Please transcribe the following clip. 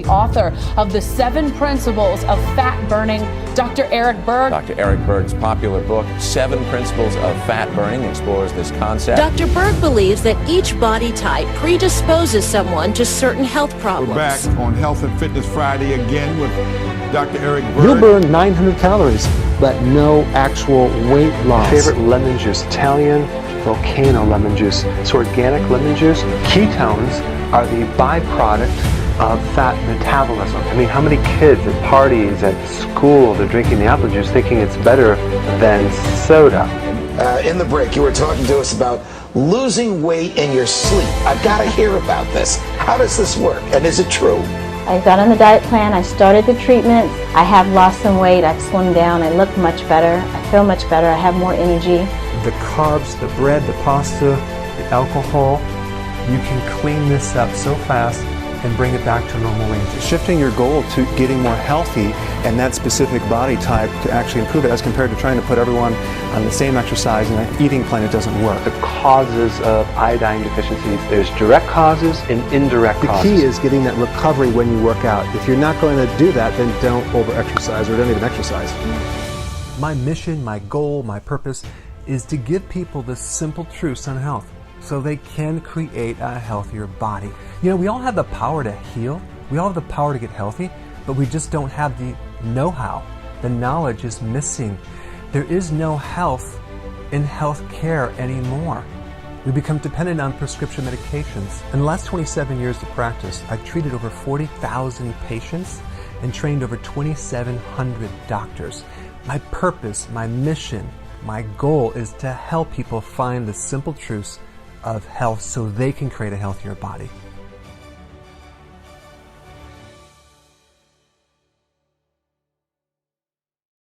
the author of The 7 Principles of Fat Burning, Dr. Eric Berg. Dr. Eric Berg's popular book, 7 Principles of Fat Burning, explores this concept. Dr. Berg believes that each body type predisposes someone to certain health problems. We're back on Health and Fitness Friday again with Dr. Eric Berg. You'll burn 900 calories, but no actual weight loss. Favorite lemon juice, Italian volcano lemon juice. It's organic lemon juice. Ketones are the byproduct of fat metabolism. I mean, how many kids at parties, at school, they're drinking the apple juice thinking it's better than soda? In the break, you were talking to us about losing weight in your sleep. I've got to hear about this. How does this work, and is it true? I got on the diet plan, I started the treatment, I have lost some weight, I've slimmed down, I look much better, I feel much better, I have more energy. The carbs, the bread, the pasta, the alcohol, you can clean this up so fast and bring it back to normal range. Shifting your goal to getting more healthy and that specific body type to actually improve it, as compared to trying to put everyone on the same exercise and an eating plan, it doesn't work. The causes of iodine deficiencies, there's direct causes and indirect causes. The key is getting that recovery when you work out. If you're not going to do that, then don't over-exercise or don't even exercise. My mission, my goal, my purpose is to give people the simple truths on health so they can create a healthier body. You know, we all have the power to heal. We all have the power to get healthy, but we just don't have the know-how. The knowledge is missing. There is no health in health care anymore. We become dependent on prescription medications. In the last 27 years of practice, I've treated over 40,000 patients and trained over 2,700 doctors. My purpose, my mission, my goal is to help people find the simple truths of health so they can create a healthier body.